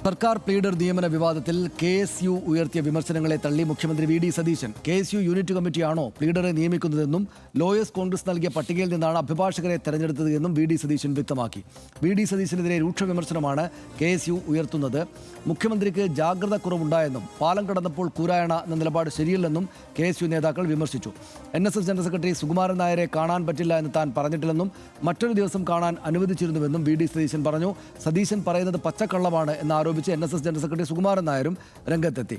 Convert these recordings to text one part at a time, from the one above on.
സർക്കാർ പ്ലീഡർ നിയമന വിവാദത്തിൽ KSU ഉയർത്തിയ വിമർശനങ്ങളെ തള്ളി മുഖ്യമന്ത്രി വി ഡി സതീശൻ KSU യൂണിറ്റ് കമ്മിറ്റിയാണോ പ്ലീഡറെ നിയമിക്കുന്നതെന്നും ലോയേഴ്സ് കോൺഗ്രസ് നൽകിയ പട്ടികയിൽ നിന്നാണ് അഭിഭാഷകരെ തെരഞ്ഞെടുത്തത് എന്നും വി ഡി സതീശൻ വ്യക്തമാക്കി. വി ഡി സതീശനെതിരെ രൂക്ഷ വിമർശനമാണ് KSU ഉയർത്തുന്നത്. മുഖ്യമന്ത്രിക്ക് ജാഗ്രത കുറവുണ്ടായെന്നും പാലം കടന്നപ്പോൾ കൂരായണ എന്ന നിലപാട് ശരിയല്ലെന്നും KSU നേതാക്കൾ വിമർശിച്ചു. NSS ജനറൽ സെക്രട്ടറി സുകുമാരൻ നായരെ കാണാൻ പറ്റില്ല എന്ന് താൻ പറഞ്ഞിട്ടില്ലെന്നും മറ്റൊരു ദിവസം കാണാൻ അനുവദിച്ചിരുന്നുവെന്നും വി ഡി സതീശൻ പറഞ്ഞു. സതീശൻ പറയുന്നത് പച്ചക്കള്ളമാണ് എന്ന് ആരോപിച്ച് NSS ജനറൽ സെക്രട്ടറി സുകുമാരൻ നായരും രംഗത്തെത്തി.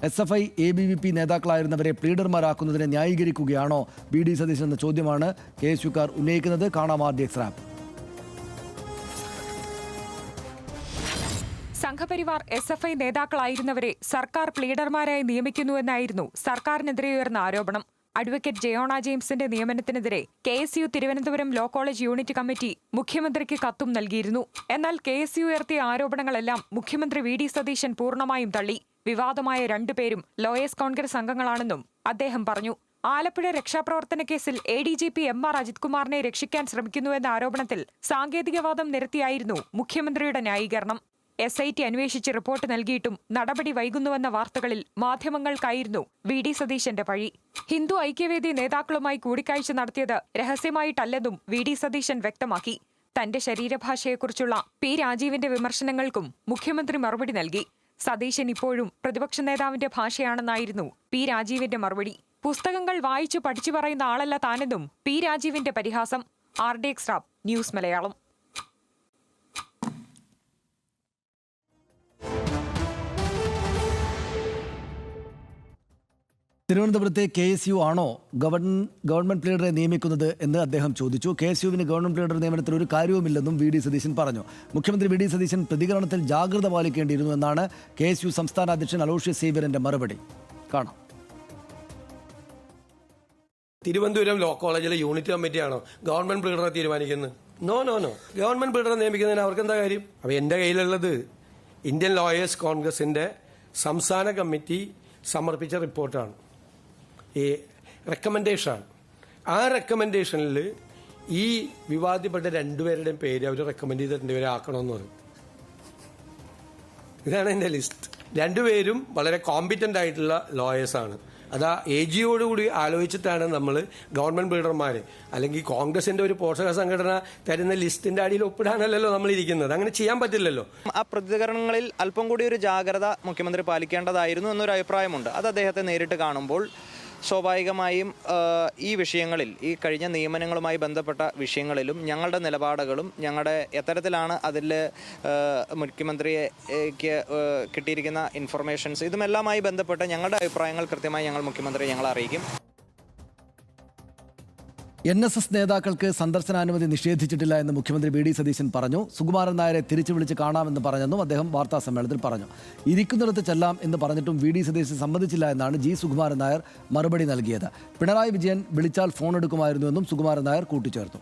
SFI ABVP നേതാക്കളായിരുന്നവരെ പ്ലീഡർമാരാക്കുന്നതിനെ ന്യായീകരിക്കുകയാണോ വി ഡി സതീശൻ എന്ന ചോദ്യമാണ് KSUക്കാർ ഉന്നയിക്കുന്നത്. കാണാം RDX റാപ്പ്. സംഘപരിവാർ SFI നേതാക്കളായിരുന്നവരെ സർക്കാർ പ്ലീഡർമാരായി നിയമിക്കുന്നുവെന്നായിരുന്നു സർക്കാരിനെതിരെ ഉയർന്ന ആരോപണം. അഡ്വക്കേറ്റ് ജയോണ ജെയിംസിന്റെ നിയമനത്തിനെതിരെ KSU Thiruvananthapuram law college unit committee മുഖ്യമന്ത്രിക്ക് കത്തും നൽകിയിരുന്നു. എന്നാൽ KSU ഉയർത്തിയ ആരോപണങ്ങളെല്ലാം മുഖ്യമന്ത്രി വി ഡി സതീശൻ പൂർണ്ണമായും തള്ളി. വിവാദമായ രണ്ടുപേരും ലോയേഴ്സ് കോൺഗ്രസ് അംഗങ്ങളാണെന്നും അദ്ദേഹം പറഞ്ഞു. ആലപ്പുഴ രക്ഷാപ്രവർത്തന കേസിൽ ADGP MR അജിത് കുമാറിനെ രക്ഷിക്കാൻ ശ്രമിക്കുന്നുവെന്ന ആരോപണത്തിൽ സാങ്കേതികവാദം നിരത്തിയായിരുന്നു മുഖ്യമന്ത്രിയുടെ ന്യായീകരണം. SIT അന്വേഷിച്ച് റിപ്പോർട്ട് നൽകിയിട്ടും നടപടി വൈകുന്നുവെന്ന വാർത്തകളിൽ മാധ്യമങ്ങൾക്കായിരുന്നു വി ഡി സതീശന്റെ പഴി. ഹിന്ദു ഐക്യവേദി നേതാക്കളുമായി കൂടിക്കാഴ്ച നടത്തിയത് രഹസ്യമായിട്ടല്ലെന്നും വി ഡി സതീശൻ വ്യക്തമാക്കി. തന്റെ ശരീരഭാഷയെക്കുറിച്ചുള്ള P രാജീവിന്റെ വിമർശനങ്ങൾക്കും മുഖ്യമന്ത്രി മറുപടി നൽകി. സതീശൻ ഇപ്പോഴും പ്രതിപക്ഷ നേതാവിന്റെ ഭാഷയാണെന്നായിരുന്നു P രാജീവിന്റെ മറുപടി. പുസ്തകങ്ങൾ വായിച്ചു പഠിച്ചു പറയുന്ന ആളല്ല താനെന്നും P രാജീവിന്റെ പരിഹാസം. RDX rap news Malayalam. തിരുവനന്തപുരത്തെ KSU ആണോ ഗവൺമെന്റ് പ്ലീഡറെ നിയമിക്കുന്നത് എന്ന് അദ്ദേഹം ചോദിച്ചു. KSUവിന് ഗവൺമെന്റ് പ്ലീഡർ നിയമനത്തിൽ ഒരു കാര്യവുമില്ലെന്നും വി ഡി സതീശൻ പറഞ്ഞു. മുഖ്യമന്ത്രി വി ഡി സതീശൻ പ്രതികരണത്തിൽ ജാഗ്രത പാലിക്കേണ്ടിയിരുന്നു എന്നാണ് KSU സംസ്ഥാന അധ്യക്ഷൻ അലോഷ്യസ് സേവ്യറിന്റെ മറുപടി. കാണാം. തിരുവനന്തപുരം ലോ കോളേജിലെ യൂണിറ്റ് കമ്മിറ്റിയാണോ ഗവൺമെന്റ് പ്ലീഡറെ തീരുമാനിക്കുന്നത്? നോ. ഗവൺമെന്റ് പ്ലീഡറെ നിയമിക്കുന്നതിന് അവർക്ക് എന്താ കാര്യം? അപ്പോൾ എൻ്റെ കയ്യിലുള്ളത് ഇന്ത്യൻ ലോയേഴ്സ് കോൺഗ്രസിന്റെ സംസ്ഥാന കമ്മിറ്റി സമർപ്പിച്ച റിപ്പോർട്ടാണ്, ഈ റെക്കമെൻഡേഷനാണ്. ആ റെക്കമെൻഡേഷനിൽ ഈ വിവാദപ്പെട്ട രണ്ടുപേരുടെയും പേര് അവർ റെക്കമെൻഡ് ചെയ്ത് രണ്ടുപേരെ ആക്കണമെന്ന് പറയും. ഇതാണ് എൻ്റെ ലിസ്റ്റ്. രണ്ടുപേരും വളരെ കോമ്പിറ്റൻ്റ് ആയിട്ടുള്ള ലോയേഴ്സാണ്. അത് AGയോടുകൂടി ആലോചിച്ചിട്ടാണ് നമ്മൾ ഗവൺമെന്റ് പ്ലീഡർമാർ അല്ലെങ്കിൽ കോൺഗ്രസിന്റെ ഒരു പോഷക സംഘടന തരുന്ന ലിസ്റ്റിന്റെ അടിയിൽ ഒപ്പിടാനല്ലോ നമ്മൾ ഇരിക്കുന്നത്. അങ്ങനെ ചെയ്യാൻ പറ്റില്ലല്ലോ. ആ പ്രതികരണങ്ങളിൽ അല്പം കൂടി ഒരു ജാഗ്രത മുഖ്യമന്ത്രി പാലിക്കേണ്ടതായിരുന്നു എന്നൊരു അഭിപ്രായമുണ്ട്. അത് അദ്ദേഹത്തെ നേരിട്ട് കാണുമ്പോൾ സ്വാഭാവികമായും ഈ വിഷയങ്ങളിൽ, ഈ കഴിഞ്ഞ നിയമനങ്ങളുമായി ബന്ധപ്പെട്ട വിഷയങ്ങളിലും ഞങ്ങളുടെ നിലപാടുകളും ഞങ്ങളുടെ എത്തരത്തിലാണ് അതിൽ മുഖ്യമന്ത്രിക്ക് കിട്ടിയിരിക്കുന്ന ഇൻഫർമേഷൻസ് ഇതുമെല്ലാമായി ബന്ധപ്പെട്ട് ഞങ്ങളുടെ അഭിപ്രായങ്ങൾ കൃത്യമായി ഞങ്ങൾ അറിയിക്കും. NSS നേതാക്കൾക്ക് സന്ദർശനാനുമതി നിഷേധിച്ചിട്ടില്ല എന്ന് മുഖ്യമന്ത്രി വി ഡി സതീശൻ പറഞ്ഞു. സുകുമാരൻ നായരെ തിരിച്ചു വിളിച്ച് കാണാമെന്ന് പറഞ്ഞെന്നും അദ്ദേഹം വാർത്താ സമ്മേളനത്തിൽ പറഞ്ഞു. ഇരിക്കുന്നിടത്ത് ചെല്ലാം എന്ന് പറഞ്ഞിട്ടും വി ഡി സതീശൻ സമ്മതിച്ചില്ല എന്നാണ് G സുകുമാരൻ നായർ മറുപടി നൽകിയത്. പിണറായി വിജയൻ വിളിച്ചാൽ ഫോൺ എടുക്കുമായിരുന്നുവെന്നും സുകുമാരൻ നായർ കൂട്ടിച്ചേർത്തു.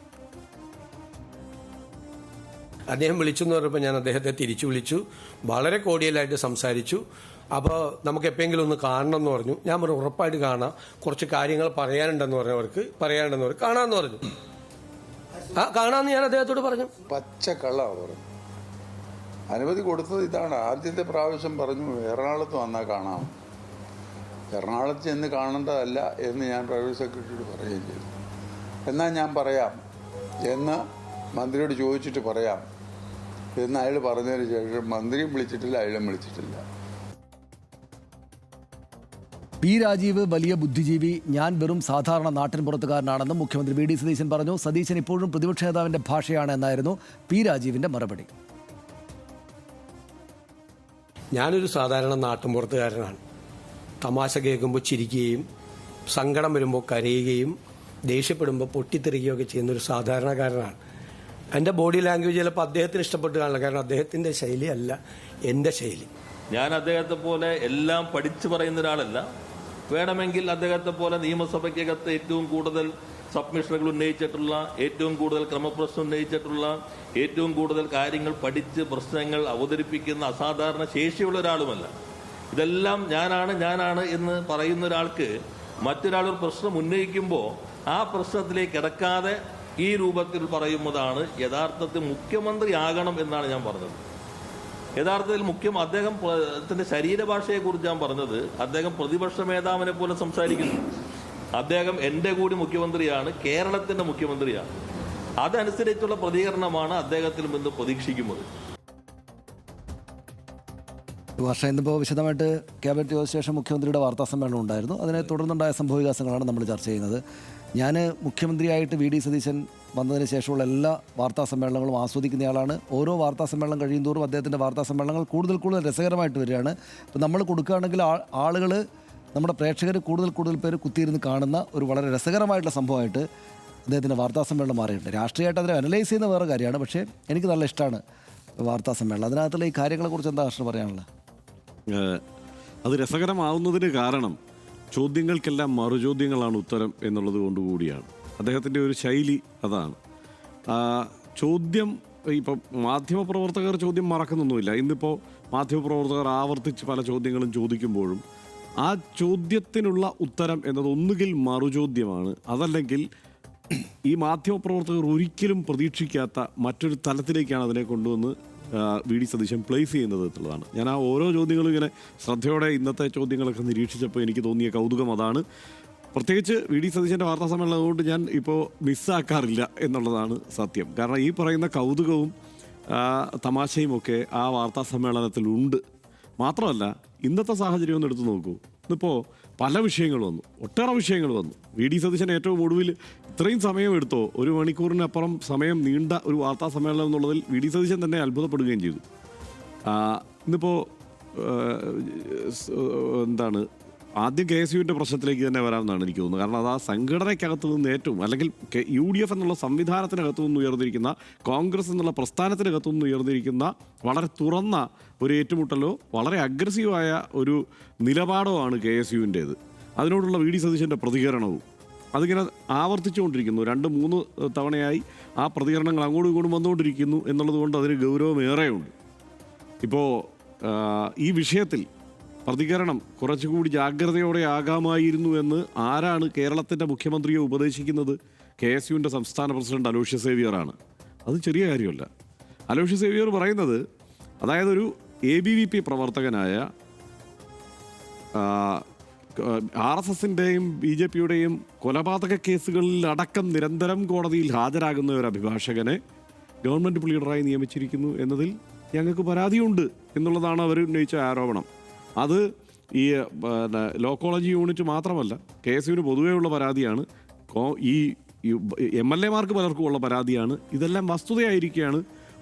അദ്ദേഹം വിളിച്ചു എന്ന് പറഞ്ഞപ്പോൾ ഞാൻ അദ്ദേഹത്തെ തിരിച്ചു വിളിച്ചു, വളരെ കോഡിയലായിട്ട് സംസാരിച്ചു. അപ്പോൾ നമുക്ക് എപ്പോഴെങ്കിലും ഒന്ന് കാണണം എന്ന് പറഞ്ഞു. ഞാൻ പറഞ്ഞു ഉറപ്പായിട്ട് കാണാം, കുറച്ച് കാര്യങ്ങൾ പറയാനുണ്ടെന്ന് പറഞ്ഞവർക്ക് കാണാമെന്ന് പറഞ്ഞു. കാണാമെന്ന് ഞാൻ അദ്ദേഹത്തോട് പറഞ്ഞു. പച്ചക്കള്ളാണ് പറഞ്ഞു. അനുമതി കൊടുത്തത് ഇതാണ്. ആദ്യത്തെ പ്രാവശ്യം പറഞ്ഞു എറണാകുളത്ത് വന്നാൽ കാണാം. എറണാകുളത്ത് ചെന്ന് കാണേണ്ടതല്ല എന്ന് ഞാൻ പ്രൈവറ്റ് സെക്രട്ടറിയോട് പറയുകയും ചെയ്തു. എന്നാൽ ഞാൻ പറയാം എന്ന് മന്ത്രിയോട് ചോദിച്ചിട്ട് പറയാം എന്ന് അയാൾ പറഞ്ഞതിന് ശേഷം മന്ത്രിയും വിളിച്ചിട്ടില്ല, അയാളും വിളിച്ചിട്ടില്ല. P രാജീവ് വലിയ ബുദ്ധിജീവി, ഞാൻ വെറും സാധാരണ നാട്ടിൻപുറത്തുകാരനാണെന്നും മുഖ്യമന്ത്രി വി ഡി സതീശൻ പറഞ്ഞു. സതീശൻ ഇപ്പോഴും പ്രതിപക്ഷ നേതാവിന്റെ ഭാഷയാണ് എന്നായിരുന്നു P രാജീവിന്റെ മറുപടി. ഞാനൊരു സാധാരണ നാട്ടിൻപുറത്തുകാരനാണ്. തമാശ കേൾക്കുമ്പോൾ ചിരിക്കുകയും സങ്കടം വരുമ്പോൾ കരയുകയും ദേഷ്യപ്പെടുമ്പോൾ പൊട്ടിത്തെറിക്കുകയൊക്കെ ചെയ്യുന്നൊരു സാധാരണക്കാരനാണ്. എൻ്റെ ബോഡി ലാംഗ്വേജ് ചിലപ്പോൾ അദ്ദേഹത്തിന് ഇഷ്ടപ്പെട്ട് കാണില്ല, കാരണം അദ്ദേഹത്തിൻ്റെ ശൈലിയല്ല എൻ്റെ ശൈലി. ഞാൻ അദ്ദേഹത്തെ പോലെ എല്ലാം പഠിച്ചു പറയുന്ന ഒരാളല്ല. വേണമെങ്കിൽ അദ്ദേഹത്തെ പോലെ നിയമസഭയ്ക്കകത്ത് ഏറ്റവും കൂടുതൽ സബ്മിഷനുകൾ ഉന്നയിച്ചിട്ടുള്ള, ഏറ്റവും കൂടുതൽ ക്രമപ്രശ്നം ഉന്നയിച്ചിട്ടുള്ള, ഏറ്റവും കൂടുതൽ കാര്യങ്ങൾ പഠിച്ച് പ്രശ്നങ്ങൾ അവതരിപ്പിക്കുന്ന അസാധാരണ ശേഷിയുള്ള ഒരാളുമല്ല. ഇതെല്ലാം ഞാനാണ് എന്ന് പറയുന്ന ഒരാൾക്ക് മറ്റൊരാളൊരു പ്രശ്നം ഉന്നയിക്കുമ്പോൾ ആ പ്രശ്നത്തിലേക്ക് കിടക്കാതെ ഈ രൂപത്തിൽ പറയുന്നതാണ് യഥാർത്ഥത്തിൽ മുഖ്യമന്ത്രിയാകണം എന്നാണ് ഞാൻ പറഞ്ഞത്. യഥാർത്ഥത്തിൽ അദ്ദേഹത്തിന്റെ ശരീരഭാഷയെക്കുറിച്ച് ഞാൻ പറഞ്ഞത്, അദ്ദേഹം പ്രതിപക്ഷ മേധാവിനെ പോലെ സംസാരിക്കുന്നു. അദ്ദേഹം എൻ്റെ കൂടി മുഖ്യമന്ത്രിയാണ്, കേരളത്തിന്റെ മുഖ്യമന്ത്രിയാണ്. അതനുസരിച്ചുള്ള പ്രതികരണമാണ് അദ്ദേഹത്തിൽ നിന്ന് പ്രതീക്ഷിക്കുന്നത്. വർഷ ഇന്നിപ്പോൾ വിശദമായിട്ട് ക്യാബിനറ്റ് യോഗ ശേഷം മുഖ്യമന്ത്രിയുടെ വാർത്താ സമ്മേളനം ഉണ്ടായിരുന്നു. അതിനെ തുടർന്നുണ്ടായ സംഭവവികാസങ്ങളാണ് നമ്മൾ ചർച്ച ചെയ്യുന്നത്. ഞാൻ മുഖ്യമന്ത്രിയായിട്ട് വി ഡി സതീശൻ വന്നതിന് ശേഷമുള്ള എല്ലാ വാർത്താ സമ്മേളനങ്ങളും ആസ്വദിക്കുന്നയാളാണ്. ഓരോ വാർത്താ സമ്മേളനം കഴിയുന്തോറും അദ്ദേഹത്തിൻ്റെ വാർത്താ സമ്മേളനങ്ങൾ കൂടുതൽ രസകരമായിട്ട് വരികയാണ്. ഇപ്പോൾ നമ്മൾ കൊടുക്കുകയാണെങ്കിൽ ആളുകൾ, നമ്മുടെ പ്രേക്ഷകർ കൂടുതൽ പേര് കുത്തിയിരുന്ന് കാണുന്ന ഒരു വളരെ രസകരമായിട്ടുള്ള സംഭവമായിട്ട് അദ്ദേഹത്തിൻ്റെ വാർത്താ സമ്മേളനം മാറിയിട്ടുണ്ട്. രാഷ്ട്രീയമായിട്ട് അതിനെ അനലൈസ് ചെയ്യുന്ന വേറെ കാര്യമാണ്, പക്ഷേ എനിക്ക് നല്ല ഇഷ്ടമാണ് വാർത്താ സമ്മേളനം. അതിനകത്തുള്ള ഈ കാര്യങ്ങളെക്കുറിച്ച് എന്താ കൃഷ്ണ പറയാനുള്ളത്? അത് രസകരമാവുന്നതിന് കാരണം ചോദ്യങ്ങൾക്കെല്ലാം മറുചോദ്യങ്ങളാണ് ഉത്തരം എന്നുള്ളത് കൊണ്ടുകൂടിയാണ്. അദ്ദേഹത്തിൻ്റെ ഒരു ശൈലി അതാണ്. ചോദ്യം ഇപ്പം മാധ്യമപ്രവർത്തകർ ചോദ്യം മറക്കുന്നൊന്നുമില്ല. ഇന്നിപ്പോൾ മാധ്യമപ്രവർത്തകർ ആവർത്തിച്ച് പല ചോദ്യങ്ങളും ചോദിക്കുമ്പോഴും ആ ചോദ്യത്തിനുള്ള ഉത്തരം എന്നത് ഒന്നുകിൽ മറുചോദ്യമാണ്, അതല്ലെങ്കിൽ ഈ മാധ്യമപ്രവർത്തകർ ഒരിക്കലും പ്രതീക്ഷിക്കാത്ത മറ്റൊരു തലത്തിലേക്കാണ് അതിനെ കൊണ്ടുവന്ന് വി ഡി സതീശൻ പ്ലേസ് ചെയ്യുന്നത് എന്നുള്ളതാണ്. ഞാൻ ആ ഓരോ ചോദ്യങ്ങളും ഇങ്ങനെ ശ്രദ്ധയോടെ ഇന്നത്തെ ചോദ്യങ്ങളൊക്കെ നിരീക്ഷിച്ചപ്പോൾ എനിക്ക് തോന്നിയ കൗതുകം അതാണ്. പ്രത്യേകിച്ച് വി ഡി സതീശൻ്റെ വാർത്താ സമ്മേളനം കൊണ്ട് ഞാൻ ഇപ്പോൾ മിസ്സാക്കാറില്ല എന്നുള്ളതാണ് സത്യം. കാരണം ഈ പറയുന്ന കൗതുകവും തമാശയും ഒക്കെ ആ വാർത്താ സമ്മേളനത്തിലുണ്ട്. മാത്രമല്ല, ഇന്നത്തെ സാഹചര്യം ഒന്ന് എടുത്തു നോക്കൂ. ഇന്നിപ്പോൾ പല വിഷയങ്ങൾ വന്നു, ഒട്ടേറെ വിഷയങ്ങൾ വന്നു. വി ഡി സതീശൻ ഏറ്റവും ഒടുവിൽ ഇത്രയും സമയം എടുത്തോ, 1 മണിക്കൂറിനപ്പുറം സമയം നീണ്ട ഒരു വാർത്താ സമ്മേളനം എന്നുള്ളതിൽ വി ഡി സതീശൻ തന്നെ അത്ഭുതപ്പെടുകയും ചെയ്തു. ഇന്നിപ്പോൾ എന്താണ്, ആദ്യം KSUവിൻ്റെ പ്രശ്നത്തിലേക്ക് തന്നെ വരാമെന്നാണ് എനിക്ക് തോന്നുന്നത്. കാരണം അത് ആ സംഘടനയ്ക്കകത്ത് നിന്ന് ഏറ്റവും, അല്ലെങ്കിൽ UDF എന്നുള്ള സംവിധാനത്തിനകത്തു നിന്ന് ഉയർന്നിരിക്കുന്ന, കോൺഗ്രസ് എന്നുള്ള പ്രസ്ഥാനത്തിനകത്തു നിന്ന് ഉയർന്നിരിക്കുന്ന വളരെ തുറന്ന ഒരു ഏറ്റുമുട്ടലോ വളരെ അഗ്രസീവായ ഒരു നിലപാടോ ആണ് KSUവിൻ്റേത്. അതിനോടുള്ള വി ഡി സതീശൻ്റെ പ്രതികരണവും അതിങ്ങനെ ആവർത്തിച്ചുകൊണ്ടിരിക്കുന്നു. 2-3 തവണയായി ആ പ്രതികരണങ്ങൾ അങ്ങോട്ടും ഇങ്ങോട്ടും വന്നുകൊണ്ടിരിക്കുന്നു എന്നുള്ളത് കൊണ്ട് അതിന് ഗൗരവമേറെയുണ്ട്. ഇപ്പോൾ ഈ വിഷയത്തിൽ പ്രതികരണം കുറച്ചുകൂടി ജാഗ്രതയോടെ ആകാമായിരുന്നു എന്ന് ആരാണ് കേരളത്തിൻ്റെ മുഖ്യമന്ത്രിയെ ഉപദേശിക്കുന്നത്? KSUവിൻ്റെ സംസ്ഥാന പ്രസിഡന്റ് അലോഷ്യസ് സേവ്യറാണ്. അത് ചെറിയ കാര്യമല്ല. അലോഷ്യസ് സേവ്യർ പറയുന്നത്, അതായത് ഒരു ABVP പ്രവർത്തകനായ RSSൻ്റെയും BJPയുടെയും കൊലപാതക കേസുകളിൽ അടക്കം നിരന്തരം കോടതിയിൽ ഹാജരാകുന്ന ഒരു അഭിഭാഷകനെ ഗവൺമെൻറ് പ്ലീഡറായി നിയമിച്ചിരിക്കുന്നു എന്നതിൽ ഞങ്ങൾക്ക് പരാതിയുണ്ട് എന്നുള്ളതാണ് അവർ ഉന്നയിച്ച ആരോപണം. അത് ഈ ലോ കോളേജ് യൂണിറ്റ് മാത്രമല്ല, KSUവിന് പൊതുവെയുള്ള പരാതിയാണ്, ഈ MLA-മാർക്ക് പലർക്കും ഉള്ള പരാതിയാണ്. ഇതെല്ലാം വസ്തുതയായിരിക്കുകയാണ്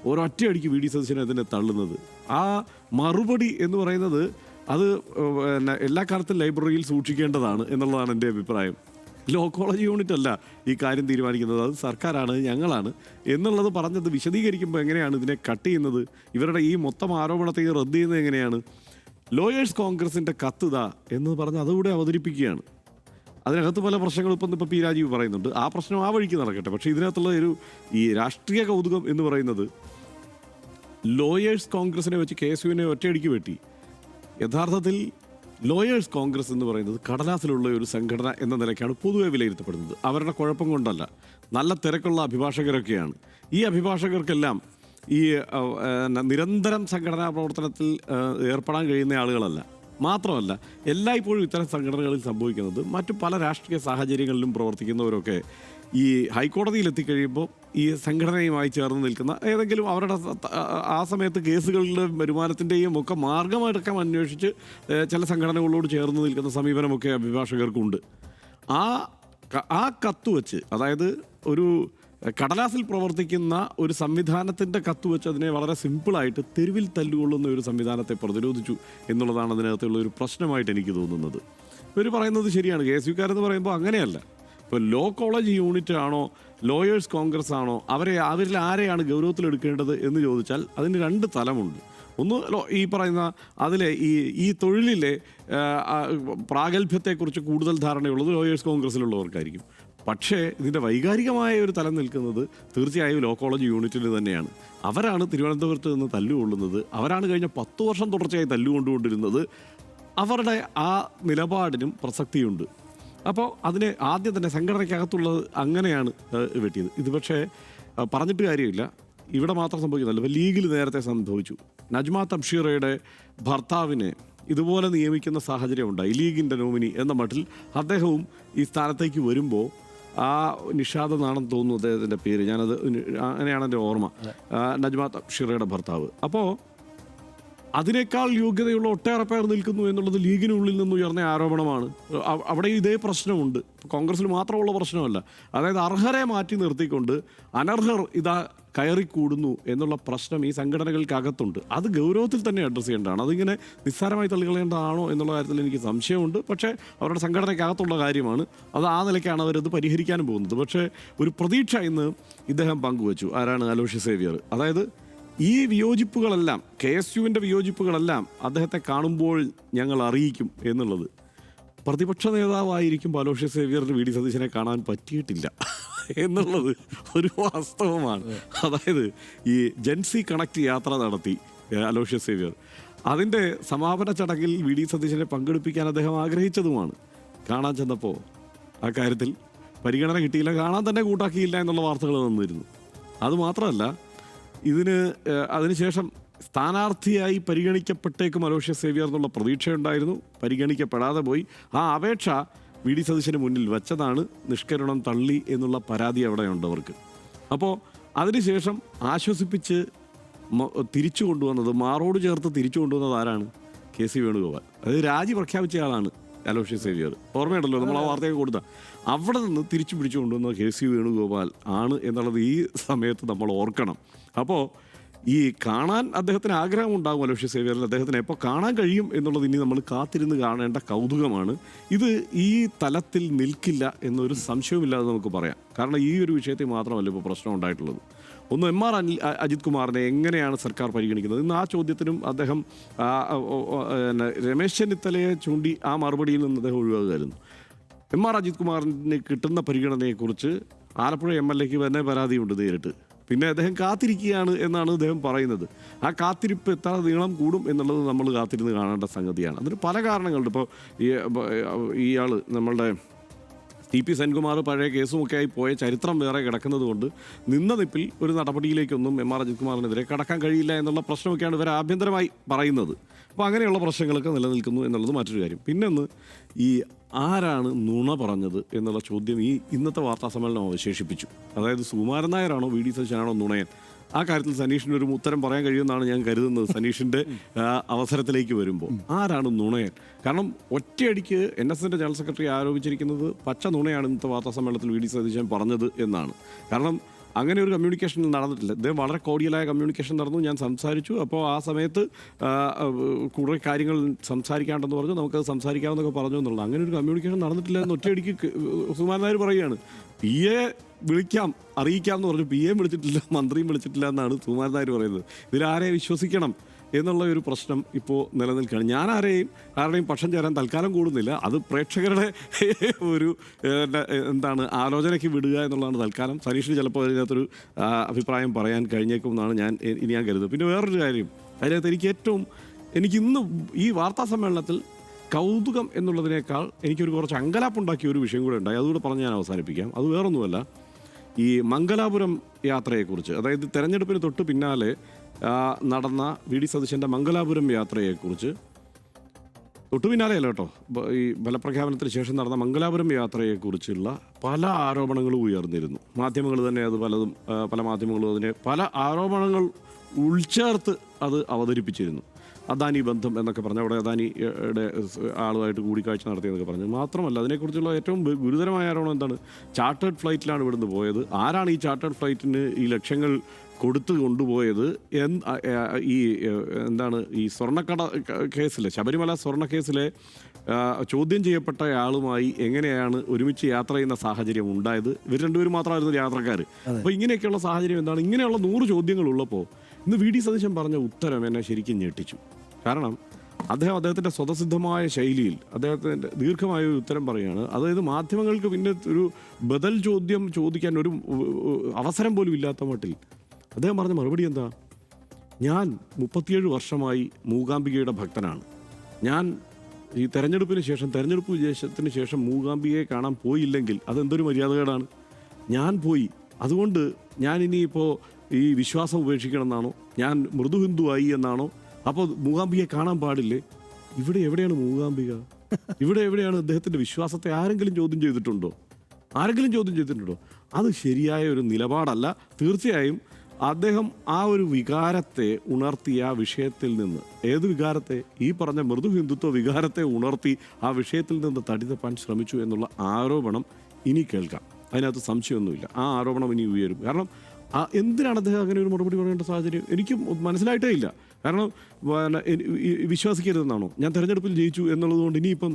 ഒരൊറ്റയടിക്ക് വി ഡി സതീശൻ അതിനെ തള്ളുന്നത്. ആ മറുപടി എന്ന് പറയുന്നത് അത് എല്ലാ കാലത്തും ലൈബ്രറിയിൽ സൂക്ഷിക്കേണ്ടതാണ് എന്നുള്ളതാണ് എൻ്റെ അഭിപ്രായം. ലോ കോളേജ് യൂണിറ്റ് അല്ല ഈ കാര്യം തീരുമാനിക്കുന്നത്, അത് സർക്കാരാണ്, ഞങ്ങളാണ് എന്നുള്ളത് പറഞ്ഞത് വിശദീകരിക്കുമ്പോൾ എങ്ങനെയാണ് ഇതിനെ കട്ട് ചെയ്യുന്നത്? ഇവരുടെ ഈ മൊത്തം ആരോപണത്തെ റദ്ദ് ചെയ്യുന്നത് എങ്ങനെയാണ്? ലോയേഴ്സ് കോൺഗ്രസിൻ്റെ കത്തുതാ എന്ന് പറഞ്ഞ് അതുകൂടെ അവതരിപ്പിക്കുകയാണ്. അതിനകത്ത് പല പ്രശ്നങ്ങളും ഇപ്പോൾ പി രാജീവ് പറയുന്നുണ്ട്. ആ പ്രശ്നം ആ വഴിക്ക് നടക്കട്ടെ. പക്ഷേ ഇതിനകത്തുള്ള ഈ രാഷ്ട്രീയ കൗതുകം എന്ന് പറയുന്നത്, ലോയേഴ്സ് കോൺഗ്രസിനെ വെച്ച് KSUവിനെ ഒറ്റയടിക്ക് വെട്ടി. യഥാർത്ഥത്തിൽ ലോയേഴ്സ് കോൺഗ്രസ് എന്ന് പറയുന്നത് കടലാസിലുള്ള ഒരു സംഘടന എന്ന നിലയ്ക്കാണ് പൊതുവെ വിലയിരുത്തപ്പെടുന്നത്. അവരുടെ കുഴപ്പം കൊണ്ടല്ല, നല്ല തിരക്കുള്ള അഭിഭാഷകരൊക്കെയാണ്. ഈ അഭിഭാഷകർക്കെല്ലാം ഈ നിരന്തരം സംഘടനാ പ്രവർത്തനത്തിൽ ഏർപ്പെടാൻ കഴിയുന്ന ആളുകളല്ല. മാത്രമല്ല, എല്ലായ്പ്പോഴും ഇത്തരം സംഘടനകളിൽ സംഭവിക്കുന്നത് മറ്റു പല രാഷ്ട്രീയ സാഹചര്യങ്ങളിലും പ്രവർത്തിക്കുന്നവരൊക്കെ ഈ ഹൈക്കോടതിയിൽ എത്തിക്കഴിയുമ്പോൾ ഈ സംഘടനയുമായി ചേർന്ന് നിൽക്കുന്ന ഏതെങ്കിലും അവരുടെ ആ സമയത്ത് കേസുകളുടെ വരുമാനത്തിൻ്റെയും ഒക്കെ മാർഗമടക്കം അന്വേഷിച്ച് ചില സംഘടനകളോട് ചേർന്ന് നിൽക്കുന്ന സമീപനമൊക്കെ അഭിഭാഷകർക്കുണ്ട്. ആ കത്ത് വെച്ച്, അതായത് ഒരു കടലാസിൽ പ്രവർത്തിക്കുന്ന ഒരു സംവിധാനത്തിൻ്റെ കത്ത് വെച്ച് അതിനെ വളരെ സിമ്പിളായിട്ട് തെരുവിൽ തല്ലുകൊള്ളുന്ന ഒരു സംവിധാനത്തെ പ്രതിരോധിച്ചു എന്നുള്ളതാണ് അതിനകത്തുള്ള ഒരു പ്രശ്നമായിട്ട് എനിക്ക് തോന്നുന്നത്. ഇവർ പറയുന്നത് ശരിയാണ്, KSUക്കാരെന്ന് പറയുമ്പോൾ അങ്ങനെയല്ല. ഇപ്പോൾ ലോ കോളേജ് യൂണിറ്റ് ആണോ ലോയേഴ്സ് കോൺഗ്രസ് ആണോ അവരിൽ ആരെയാണ് ഗൗരവത്തിലെടുക്കേണ്ടത് എന്ന് ചോദിച്ചാൽ അതിന് 2 തലമുണ്ട്. ഒന്ന് ഈ പറയുന്ന അതിലെ ഈ തൊഴിലിലെ പ്രാഗൽഭ്യത്തെക്കുറിച്ച് കൂടുതൽ ധാരണയുള്ളത് ലോയേഴ്സ് കോൺഗ്രസ്സിലുള്ളവർക്കായിരിക്കും. പക്ഷേ ഇതിൻ്റെ വൈകാരികമായ ഒരു തലം നിൽക്കുന്നത് തീർച്ചയായും ലോ കോളേജ് യൂണിറ്റിന് തന്നെയാണ്. അവരാണ് തിരുവനന്തപുരത്ത് നിന്ന് തല്ലുകൊള്ളുന്നത്, അവരാണ് കഴിഞ്ഞ 10 വർഷം തുടർച്ചയായി തല്ലുകൊണ്ടുകൊണ്ടിരുന്നത്. അവരുടെ ആ നിലപാടിനും പ്രസക്തിയുണ്ട്. അപ്പോൾ അതിനെ ആദ്യം തന്നെ സംഘടനയ്ക്കകത്തുള്ളത് അങ്ങനെയാണ് വെട്ടിയത്. ഇത് പക്ഷേ പറഞ്ഞിട്ട് കാര്യമില്ല, ഇവിടെ മാത്രം സംഭവിക്കുന്നില്ല. ഇപ്പോൾ ലീഗിൽ നേരത്തെ സംഭവിച്ചു. നജ്മ തബ്ഷീറയുടെ ഭർത്താവിനെ ഇതുപോലെ നിയമിക്കുന്ന സാഹചര്യം ഉണ്ടായി, ലീഗിൻ്റെ നോമിനി എന്ന മട്ടിൽ അദ്ദേഹവും ഈ സ്ഥാനത്തേക്ക് വരുമ്പോൾ ആ നിഷാദ് എന്നാണെന്ന് തോന്നുന്നു അദ്ദേഹത്തിൻ്റെ പേര്, ഞാനത് അങ്ങനെയാണ് എൻ്റെ ഓർമ്മ, നജ്മ തബ്ഷീറയുടെ ഭർത്താവ്. അപ്പോൾ അതിനേക്കാൾ യോഗ്യതയുള്ള ഒട്ടേറെ പേർ നിൽക്കുന്നു എന്നുള്ളത് ലീഗിനുള്ളിൽ നിന്ന് ഉയർന്ന ആരോപണമാണ്. അവിടെ ഇതേ പ്രശ്നമുണ്ട്, കോൺഗ്രസിൽ മാത്രമുള്ള പ്രശ്നമല്ല. അതായത് അർഹരെ മാറ്റി നിർത്തിക്കൊണ്ട് അനർഹർ ഇതാ കയറിക്കൂടുന്നു എന്നുള്ള പ്രശ്നം ഈ സംഘടനകൾക്കകത്തുണ്ട്. അത് ഗൗരവത്തിൽ തന്നെ അഡ്രസ്സ് ചെയ്യേണ്ടതാണ്. അതിങ്ങനെ നിസ്സാരമായി തള്ളിക്കളയേണ്ടതാണോ എന്നുള്ള കാര്യത്തിൽ എനിക്ക് സംശയമുണ്ട്. പക്ഷേ അവരുടെ സംഘടനയ്ക്കകത്തുള്ള കാര്യമാണ്, അത് ആ നിലയ്ക്കാണ് അവരത് പരിഹരിക്കാനും പോകുന്നത്. പക്ഷേ ഒരു പ്രതീക്ഷ ഇന്ന് ഇദ്ദേഹം പങ്കുവച്ചു. ആരാണ്? Aloysius Xavier. അതായത് ഈ വിയോജിപ്പുകളെല്ലാം, KSUവിൻ്റെ വിയോജിപ്പുകളെല്ലാം അദ്ദേഹത്തെ കാണുമ്പോൾ ഞങ്ങൾ അറിയിക്കും എന്നുള്ളത്. പ്രതിപക്ഷ നേതാവായിരിക്കും അലോഷ്യസ് സേവ്യറിന് VD സതീശനെ കാണാൻ പറ്റിയിട്ടില്ല എന്നുള്ളത് ഒരു വാസ്തവമാണ്. അതായത് ഈ ജെൻസി കണക്ട് യാത്ര നടത്തി അലോഷ്യസ് സേവ്യർ. അതിൻ്റെ സമാപന ചടങ്ങിൽ VD സതീശനെ പങ്കെടുപ്പിക്കാൻ അദ്ദേഹം ആഗ്രഹിച്ചതുമാണ്. കാണാൻ ചെന്നപ്പോൾ ആ കാര്യത്തിൽ പരിഗണന കിട്ടിയില്ല, കാണാൻ തന്നെ കൂട്ടാക്കിയില്ല എന്നുള്ള വാർത്തകൾ വന്നിരുന്നു. അതുമാത്രമല്ല, അതിനുശേഷം സ്ഥാനാർത്ഥിയായി പരിഗണിക്കപ്പെട്ടേക്കും അലോഷ്യസ് സേവ്യർ എന്നുള്ള പ്രതീക്ഷയുണ്ടായിരുന്നു. പരിഗണിക്കപ്പെടാതെ പോയി. ആ അപേക്ഷ VD സതീശന് മുന്നിൽ വച്ചതാണ്, നിഷ്കരുണം തള്ളി എന്നുള്ള പരാതി അവിടെയുണ്ട് അവർക്ക്. അപ്പോൾ അതിനുശേഷം ആശ്വസിപ്പിച്ച് തിരിച്ചു കൊണ്ടുവന്നത്, മാറോട് ചേർത്ത് തിരിച്ചു കൊണ്ടുവന്നത് ആരാണ്? KC വേണുഗോപാൽ. അതായത് രാജി പ്രഖ്യാപിച്ച ആളാണ് അലോഷ്യസ് സേവ്യർ. ഓർമ്മയുണ്ടല്ലോ, നമ്മൾ ആ വാർത്തയൊക്കെ കൊടുത്ത. അവിടെ നിന്ന് തിരിച്ചു പിടിച്ചു കൊണ്ടുവന്നത് KC വേണുഗോപാൽ ആണ് എന്നുള്ളത് ഈ സമയത്ത് നമ്മൾ ഓർക്കണം. അപ്പോൾ ഈ കാണാൻ അദ്ദേഹത്തിന് ആഗ്രഹമുണ്ടാകും അലോഷ്യസ് സേവ്യറിൽ, അദ്ദേഹത്തിന് എപ്പോൾ കാണാൻ കഴിയും എന്നുള്ളത് ഇനി നമ്മൾ കാത്തിരുന്ന് കാണേണ്ട കൗതുകമാണ്. ഇത് ഈ തലത്തിൽ നിൽക്കില്ല എന്നൊരു സംശയവുമില്ലാതെ നമുക്ക് പറയാം. കാരണം ഈ ഒരു വിഷയത്തിൽ മാത്രമല്ല ഇപ്പോൾ പ്രശ്നം ഉണ്ടായിട്ടുള്ളത്. ഒന്ന് MR അജിത് കുമാറിനെ എങ്ങനെയാണ് സർക്കാർ പരിഗണിക്കുന്നത്? ഇന്ന് ആ ചോദ്യത്തിനും അദ്ദേഹം രമേശ് ചെന്നിത്തലയെ ചൂണ്ടി ആ മറുപടിയിൽ നിന്ന് അദ്ദേഹം ഒഴിവാകുമായിരുന്നു. MR അജിത് കുമാറിന് കിട്ടുന്ന പരിഗണനയെക്കുറിച്ച് ആലപ്പുഴ MLAക്ക് തന്നെ പരാതിയുണ്ട് നേരിട്ട്. പിന്നെ അദ്ദേഹം കാത്തിരിക്കുകയാണ് എന്നാണ് അദ്ദേഹം പറയുന്നത്. ആ കാത്തിരിപ്പ് എത്ര നീളം കൂടും എന്നുള്ളത് നമ്മൾ കാത്തിരുന്ന് കാണേണ്ട സംഗതിയാണ്. അതിന് പല കാരണങ്ങളുണ്ട്. ഇപ്പോൾ ഇയാൾ നമ്മളുടെ TP സെൻകുമാർ പഴയ കേസുമൊക്കെ ആയി പോയ ചരിത്രം വേറെ കിടക്കുന്നത് കൊണ്ട് നിന്ന നിപ്പിൽ ഒരു നടപടിയിലേക്കൊന്നും MR അജിത് കുമാറിനെതിരെ കടക്കാൻ കഴിയില്ല എന്നുള്ള പ്രശ്നമൊക്കെയാണ് ഇവർ ആഭ്യന്തരമായി പറയുന്നത്. അപ്പോൾ അങ്ങനെയുള്ള പ്രശ്നങ്ങളൊക്കെ നിലനിൽക്കുന്നു എന്നുള്ളത് മറ്റൊരു കാര്യം. പിന്നെ ഒന്ന്, ഈ ആരാണ് നുണ പറഞ്ഞത് എന്നുള്ള ചോദ്യം ഈ ഇന്നത്തെ വാർത്താ സമ്മേളനം അവശേഷിപ്പിച്ചു. അതായത് സുകുമാരൻ നായരാണോ VD സതീശനാണോ നുണയൻ? ആ കാര്യത്തിൽ സനീഷിന് ഒരു ഉത്തരം പറയാൻ കഴിയുമെന്നാണ് ഞാൻ കരുതുന്നത് സനീഷിൻ്റെ അവസരത്തിലേക്ക് വരുമ്പോൾ. ആരാണ് നുണയൻ? കാരണം ഒറ്റയടിക്ക് NSന്റെ ജനറൽ സെക്രട്ടറി ആരോപിച്ചിരിക്കുന്നത് പച്ച നുണയാണ് ഇന്നത്തെ വാർത്താ സമ്മേളനത്തിൽ VD സതീശൻ പറഞ്ഞത് എന്നാണ്. കാരണം അങ്ങനെ ഒരു കമ്മ്യൂണിക്കേഷൻ നടന്നിട്ടില്ല. അദ്ദേഹം വളരെ കോഡിയലായ കമ്മ്യൂണിക്കേഷൻ നടന്നു. ഞാൻ സംസാരിച്ചു. അപ്പോൾ ആ സമയത്ത് കൂടുതൽ കാര്യങ്ങൾ സംസാരിക്കാണ്ടെന്ന് പറഞ്ഞു, നമുക്കത് സംസാരിക്കാമെന്നൊക്കെ പറഞ്ഞു എന്നുള്ളത്. അങ്ങനെ ഒരു കമ്മ്യൂണിക്കേഷൻ നടന്നിട്ടില്ല എന്ന് ഒറ്റയടിക്ക് സുകുമാരൻ നായർ പറയുകയാണ്. PA വിളിക്കാം, അറിയിക്കാം എന്ന് പറഞ്ഞു. PA വിളിച്ചിട്ടില്ല, മന്ത്രിയും വിളിച്ചിട്ടില്ല എന്നാണ് സുകുമാരൻ നായർ പറയുന്നത്. ഇതിലാരെ വിശ്വസിക്കണം എന്നുള്ള ഒരു പ്രശ്നം ഇപ്പോൾ നിലനിൽക്കുകയാണ്. ഞാൻ ആരുടെയും പക്ഷം ചേരാൻ തൽക്കാലം കൂടുന്നില്ല. അത് പ്രേക്ഷകരുടെ ഒരു ആലോചനയ്ക്ക് വിടുക എന്നുള്ളതാണ് തൽക്കാലം. സനീഷിന് ചിലപ്പോൾ അതിനകത്തൊരു അഭിപ്രായം പറയാൻ കഴിഞ്ഞേക്കും എന്നാണ് ഞാൻ കരുതുന്നത്. പിന്നെ വേറൊരു കാര്യം, അതിനകത്ത് എനിക്കിന്ന് ഈ വാർത്താ സമ്മേളനത്തിൽ കൗതുകം എന്നുള്ളതിനേക്കാൾ എനിക്കൊരു കുറച്ച് അങ്കലാപ്പുണ്ടാക്കിയ ഒരു വിഷയം കൂടെ ഉണ്ടായി. അതുകൂടെ പറഞ്ഞ് ഞാൻ അവസാനിപ്പിക്കാം. അത് വേറൊന്നുമല്ല, ഈ മംഗലാപുരം യാത്രയെക്കുറിച്ച്. അതായത് തെരഞ്ഞെടുപ്പിന് തൊട്ട് പിന്നാലെ നടന്ന VD സതീശൻ്റെ മംഗലാപുരം യാത്രയെക്കുറിച്ച്, തൊട്ടു പിന്നാലെയല്ല കേട്ടോ, ഈ ഫലപ്രഖ്യാപനത്തിന് ശേഷം നടന്ന മംഗലാപുരം യാത്രയെക്കുറിച്ചുള്ള പല ആരോപണങ്ങളും ഉയർന്നിരുന്നു. മാധ്യമങ്ങൾ തന്നെ അത് പല മാധ്യമങ്ങളും അതിനെ പല ആരോപണങ്ങൾ ഉൾച്ചേർത്ത് അത് അവതരിപ്പിച്ചിരുന്നു. അദാനി ബന്ധം എന്നൊക്കെ പറഞ്ഞു, അവിടെ അദാനിയുടെ ആളുമായിട്ട് കൂടിക്കാഴ്ച നടത്തിയെന്നൊക്കെ പറഞ്ഞു. മാത്രമല്ല, അതിനെക്കുറിച്ചുള്ള ഏറ്റവും ഗുരുതരമായ ആരോപണം എന്താണ്? ചാർട്ടേഡ് ഫ്ലൈറ്റിലാണ് ഇവിടുന്ന് പോയത്. ആരാണ് ഈ ചാർട്ടേഡ് ഫ്ലൈറ്റിന് ഈ ലക്ഷങ്ങൾ കൊടുത്തു കൊണ്ടുപോയത്? ഈ സ്വർണ്ണക്കട കേസിലെ, ശബരിമല സ്വർണ്ണ കേസിലെ ചോദ്യം ചെയ്യപ്പെട്ട ആളുമായി എങ്ങനെയാണ് ഒരുമിച്ച് യാത്ര ചെയ്യുന്ന സാഹചര്യം ഉണ്ടായത്? ഇവർ രണ്ടുപേരും മാത്രമായിരുന്നു യാത്രക്കാർ. അപ്പോൾ ഇങ്ങനെയൊക്കെയുള്ള സാഹചര്യം എന്താണ്? ഇങ്ങനെയുള്ള 100 ചോദ്യങ്ങളുള്ളപ്പോൾ ഇന്ന് VD സതീശൻ പറഞ്ഞ ഉത്തരം എന്നെ ശരിക്കും ഞെട്ടിച്ചു. കാരണം അദ്ദേഹത്തിൻ്റെ സ്വതസിദ്ധമായ ശൈലിയിൽ അദ്ദേഹത്തിൻ്റെ ദീർഘമായ ഒരു ഉത്തരം പറയുകയാണ്. അതായത് മാധ്യമങ്ങൾക്ക് പിന്നെ ഒരു ബദൽ ചോദ്യം ചോദിക്കാൻ ഒരു അവസരം പോലും ഇല്ലാത്ത മട്ടിൽ അദ്ദേഹം പറഞ്ഞ മറുപടി എന്താ? ഞാൻ 37 വർഷമായി മൂകാംബികയുടെ ഭക്തനാണ്. ഞാൻ ഈ തെരഞ്ഞെടുപ്പ് വിജയത്തിന് ശേഷം മൂകാംബികയെ കാണാൻ പോയില്ലെങ്കിൽ അതെന്തൊരു മര്യാദകേടാണ്. ഞാൻ പോയി. അതുകൊണ്ട് ഞാൻ ഇനിയിപ്പോൾ ഈ വിശ്വാസം ഉപേക്ഷിക്കണം എന്നാണോ? ഞാൻ മൃദു ഹിന്ദുവായി എന്നാണോ? അപ്പോൾ മൂകാംബികയെ കാണാൻ പാടില്ലേ? ഇവിടെ എവിടെയാണ് മൂകാംബിക? ഇവിടെ എവിടെയാണ് അദ്ദേഹത്തിൻ്റെ വിശ്വാസത്തെ ആരെങ്കിലും ചോദ്യം ചെയ്തിട്ടുണ്ടോ? അത് ശരിയായ ഒരു നിലപാടല്ല. തീർച്ചയായും അദ്ദേഹം ആ ഒരു വികാരത്തെ ഉണർത്തി ആ വിഷയത്തിൽ നിന്ന്, ഏത് വികാരത്തെ? ഈ പറഞ്ഞ മൃദു ഹിന്ദുത്വ വികാരത്തെ ഉണർത്തി ആ വിഷയത്തിൽ നിന്ന് തടി തപ്പാൻ ശ്രമിച്ചു എന്നുള്ള ആരോപണം ഇനി കേൾക്കാം. അതിനകത്ത് സംശയമൊന്നുമില്ല. ആ ആരോപണം ഇനി ഉയരും. കാരണം എന്തിനാണ് അദ്ദേഹം അങ്ങനെ ഒരു മറുപടി പറയേണ്ട സാഹചര്യം എനിക്ക് മനസ്സിലായിട്ടേ ഇല്ല. കാരണം വിശ്വസിക്കരുതെന്നാണോ? ഞാൻ തെരഞ്ഞെടുപ്പിൽ ജയിച്ചു എന്നുള്ളതുകൊണ്ട് ഇനിയിപ്പം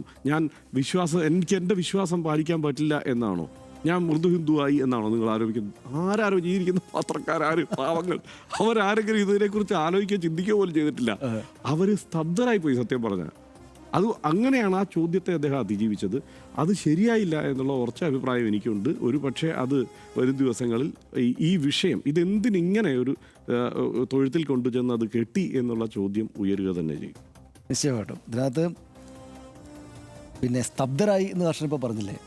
എനിക്ക് എൻ്റെ വിശ്വാസം പാലിക്കാൻ പറ്റില്ല എന്നാണോ? ഞാൻ മൃദു ഹിന്ദുവായി എന്നാണോ നിങ്ങൾ ആരോപിക്കുന്നത്? ആരാരോ ജീവിക്കുന്ന പത്രക്കാരും പാവങ്ങൾ അവരാരെങ്കിലും ഇതിനെക്കുറിച്ച് ആലോചിക്കുകയോ ചിന്തിക്കുകയോ പോലും ചെയ്തിട്ടില്ല. അവർ സ്തബ്ധരായി പോയി. സത്യം പറഞ്ഞാൽ അത് അങ്ങനെയാണ് ആ ചോദ്യത്തെ അദ്ദേഹം അതിജീവിച്ചത്. അത് ശരിയായില്ല എന്നുള്ള ഉറച്ച അഭിപ്രായം എനിക്കുണ്ട്. ഒരു പക്ഷേ അത് വരും ദിവസങ്ങളിൽ ഈ വിഷയം ഇതെന്തിനിങ്ങനെ ഒരു തൊഴുത്തിൽ കൊണ്ടുചെന്ന് അത് കെട്ടി എന്നുള്ള ചോദ്യം ഉയരുക തന്നെ ചെയ്യും. നിശ്ചയമായിട്ടും ഇതിനകത്ത് പിന്നെ സ്തബ്ധരായി എന്ന് കർഷകൻ ഇപ്പോൾ പറഞ്ഞില്ലേ,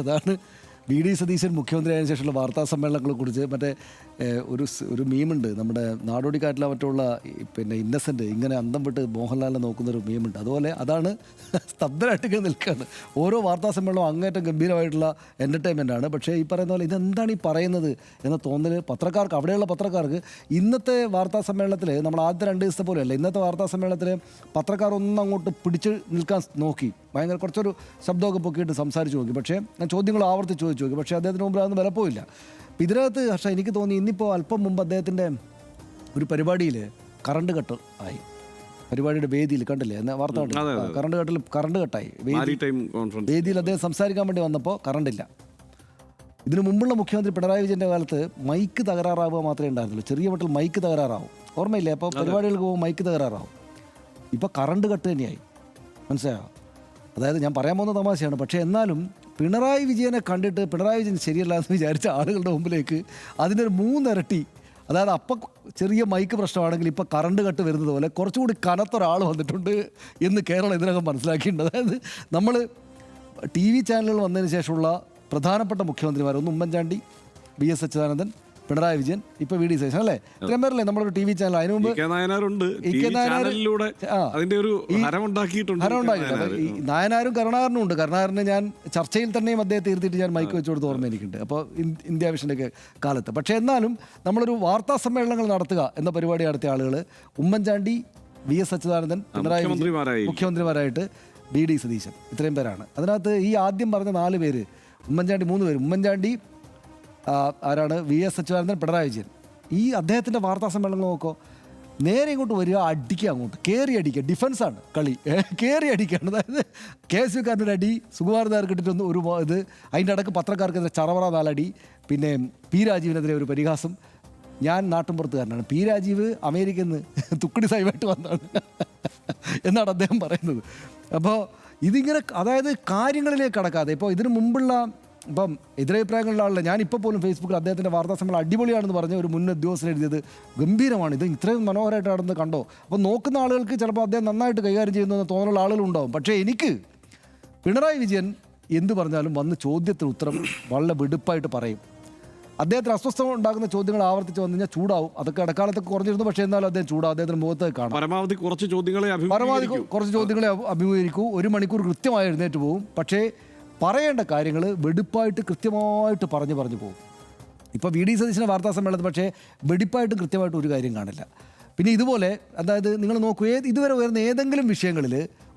അതാണ് വി.ഡി. സതീശൻ മുഖ്യമന്ത്രിയായതിനു ശേഷമുള്ള വാർത്താ സമ്മേളനങ്ങളെ കുറിച്ച് മറ്റേ ഒരു മീമുണ്ട്, നമ്മുടെ നാടോടിക്കാറ്റിലെ മറ്റുള്ള പിന്നെ ഇന്നസെൻ്റ് ഇങ്ങനെ അന്തം വിട്ട് മോഹൻലാലിനെ നോക്കുന്നൊരു മീമുണ്ട്. അതുപോലെ അതാണ് സ്തബ്ധരായിട്ട് ഇങ്ങനെ നിൽക്കുകയാണ്. ഓരോ വാർത്താ സമ്മേളനവും അങ്ങേറ്റം ഗംഭീരമായിട്ടുള്ള എൻ്റർടൈൻമെൻറ്റാണ്. പക്ഷേ ഈ പറയുന്ന പോലെ ഇതെന്താണ് ഈ പറയുന്നത് എന്ന തോന്നൽ പത്രക്കാർക്ക്, അവിടെയുള്ള പത്രക്കാർക്ക് ഇന്നത്തെ വാർത്താ സമ്മേളനത്തിൽ നമ്മൾ ആദ്യത്തെ 2 ദിവസത്തെ പോലെയല്ല, ഇന്നത്തെ വാർത്താ സമ്മേളനത്തിൽ പത്രക്കാർ ഒന്നും അങ്ങോട്ട് പിടിച്ച് നിൽക്കാൻ നോക്കി, ഭയങ്കര കുറച്ചൊരു ശബ്ദമൊക്കെ പൊക്കിയിട്ട് സംസാരിച്ച് നോക്കി. പക്ഷേ ഞാൻ ചോദ്യങ്ങൾ ആവർത്തിച്ച് ചോദിച്ചു നോക്കി. പക്ഷേ അദ്ദേഹത്തിന് മുമ്പിൽ അതൊന്നും വിലപ്പോയില്ല. ഇതിനകത്ത് ഹർഷ എനിക്ക് തോന്നി ഇന്നിപ്പോൾ അല്പം മുമ്പ് അദ്ദേഹത്തിൻ്റെ ഒരു പരിപാടിയിൽ കറണ്ട് കട്ട് ആയി. പരിപാടിയുടെ വേദിയിൽ കണ്ടില്ലേ എന്ന വാർത്ത കണ്ടില്ലേ? കറണ്ട് കട്ടായി. വേദിയിൽ അദ്ദേഹം സംസാരിക്കാൻ വേണ്ടി വന്നപ്പോൾ കറണ്ടില്ല. ഇതിനു മുമ്പുള്ള മുഖ്യമന്ത്രി പിണറായി വിജയൻ്റെ കാലത്ത് മൈക്ക് തകരാറാവുക മാത്രമേ ഉണ്ടായിരുന്നുള്ളൂ. ചെറിയ മട്ടിൽ മൈക്ക് തകരാറാവും, ഓർമ്മയില്ലേ? അപ്പോൾ പരിപാടികൾക്ക് പോകുമ്പോൾ മൈക്ക് തകരാറാവും. ഇപ്പോൾ കറണ്ട് കട്ട് തന്നെയായി. മനസ്സിലായോ? അതായത് ഞാൻ പറയാൻ പോകുന്ന തമാശയാണ്. പക്ഷേ എന്നാലും പിണറായി വിജയനെ കണ്ടിട്ട് പിണറായി വിജയൻ ശരിയല്ല എന്ന് വിചാരിച്ച ആളുകളുടെ മുമ്പിലേക്ക് അതിൻ്റെ ഒരു 3 ഇരട്ടി, അതായത് അപ്പം ചെറിയ മൈക്ക് പ്രശ്നമാണെങ്കിൽ ഇപ്പോൾ കറണ്ട് കട്ട് വരുന്നത് പോലെ കുറച്ചുകൂടി കനത്തൊരാൾ വന്നിട്ടുണ്ട് എന്ന് കേരളം ഇതിനകം മനസ്സിലാക്കിയിട്ടുണ്ട്. അതായത് നമ്മൾ TV ചാനലുകൾ വന്നതിന് ശേഷമുള്ള പ്രധാനപ്പെട്ട മുഖ്യമന്ത്രിമാർ, ഒന്ന് ഉമ്മൻചാണ്ടി, V.S. അച്യുതാനന്ദൻ, പിണറായി വിജയൻ, ഇപ്പോൾ V.D. സതീശൻ, അല്ലേ? ഇത്രയും പേരല്ലേ നമ്മളൊരു TV ചാനൽ. അതിനു മുമ്പ് നായനാരും കരുണാകരനും ഉണ്ട്. കരുണാകരന് ഞാൻ ചർച്ചയിൽ തന്നെയും അദ്ദേഹത്തെ ഇരുത്തിയിട്ട് ഞാൻ മൈക്ക് വെച്ച് കൊടുത്ത് ഓർമ്മ എനിക്കുണ്ട്. അപ്പോൾ ഇന്ത്യ വിഷൻ്റെ കാലത്ത്. പക്ഷേ എന്നാലും നമ്മളൊരു വാർത്താ സമ്മേളനങ്ങൾ നടത്തുക എന്ന പരിപാടി നടത്തിയ ആളുകൾ ഉമ്മൻചാണ്ടി, V.S. അച്യുതാനന്ദൻ, പിണറായി വിജയൻ മുഖ്യമന്ത്രിമാരായിട്ട് V.D. സതീശൻ, ഇത്രയും പേരാണ്. അതിനകത്ത് ഈ ആദ്യം പറഞ്ഞ 4 പേര്, ഉമ്മൻചാണ്ടി 3 പേര്, ഉമ്മൻചാണ്ടി ആരാണ്, V.S. അച്യുതാനന്ദൻ, പിണറായി വിജയൻ. ഈ അദ്ദേഹത്തിൻ്റെ വാർത്താ സമ്മേളനം നോക്കോ, നേരെ ഇങ്ങോട്ട് വരിക, അടിക്കുക, അങ്ങോട്ട് കയറി അടിക്കുക. ഡിഫൻസാണ് കളി, കയറി അടിക്കുകയാണ്. അതായത് KSUക്കാരനൊരു അടി, സുകുമാരനാർക്ക് ഇട്ടിട്ടൊന്ന് ഒരു ഇത്, അതിൻ്റെ ഇടയ്ക്ക് പത്രക്കാർക്കെതിരെ ചറവറ 4 അടി, പിന്നെ P. രാജീവിനെതിരെ ഒരു പരിഹാസം. ഞാൻ നാട്ടുമ്പുറത്തുകാരനാണ്, P. രാജീവ് അമേരിക്കയിൽ നിന്ന് തുക്കടി സാഹിബായിട്ട് വന്നതാണ് എന്നാണ് അദ്ദേഹം പറയുന്നത്. അപ്പോൾ ഇതിങ്ങനെ, അതായത് കാര്യങ്ങളിലേക്ക് കടക്കാതെ, ഇപ്പോൾ ഇതിനു മുമ്പുള്ള ഇപ്പം എതിരഭിപ്രായങ്ങളുള്ള ആളല്ല. ഞാനിപ്പോൾ പോലും ഫേസ്ബുക്കിൽ അദ്ദേഹത്തിൻ്റെ വാർത്താ സമ്മേളനം അടിപൊളിയാണെന്ന് പറഞ്ഞ് ഒരു മുൻ ഉദ്യോഗസ്ഥൻ എഴുതിയത് ഗംഭീരമാണ്, ഇത് ഇത്രയും മനോഹരമായിട്ട് നടന്ന് കണ്ടോ. അപ്പോൾ നോക്കുന്ന ആളുകൾക്ക് ചിലപ്പോൾ അദ്ദേഹം നന്നായിട്ട് കൈകാര്യം ചെയ്യുന്നതെന്ന് തോന്നുന്ന ആളുകളുണ്ടാവും. പക്ഷേ എനിക്ക് പിണറായി വിജയൻ എന്ത് പറഞ്ഞാലും വന്ന് ചോദ്യത്തിന് ഉത്തരം വളരെ വെടുപ്പായിട്ട് പറയും. അദ്ദേഹത്തിന് അസ്വസ്ഥത ഉണ്ടാകുന്ന ചോദ്യങ്ങൾ ആവർത്തിച്ച് വന്നു കഴിഞ്ഞാൽ ചൂടാവും. അതൊക്കെ ഇടക്കാലത്തൊക്കെ കുറഞ്ഞിരുന്നു. പക്ഷേ എന്നാലും അദ്ദേഹം ചൂടാവും. അദ്ദേഹത്തിന് മുഖത്ത് കാണാം. പരമാവധി കുറച്ച് ചോദ്യങ്ങളെ അഭിമുഖീകരിക്കൂ. 1 മണിക്കൂർ കൃത്യമായി എഴുന്നേറ്റ് പോകും. പക്ഷേ പറയേണ്ട കാര്യങ്ങൾ വെടിപ്പായിട്ട് കൃത്യമായിട്ട് പറഞ്ഞു പോകും. ഇപ്പോൾ V.D. സതീശൻ്റെ വാർത്താ സമ്മേളനത്തിൽ പക്ഷേ വെടിപ്പായിട്ട് കൃത്യമായിട്ട് ഒരു കാര്യം കാണില്ല. പിന്നെ ഇതുപോലെ, അതായത് നിങ്ങൾ നോക്കൂ, ഇതുവരെ ഉയർന്ന ഏതെങ്കിലും വിഷയങ്ങളിൽ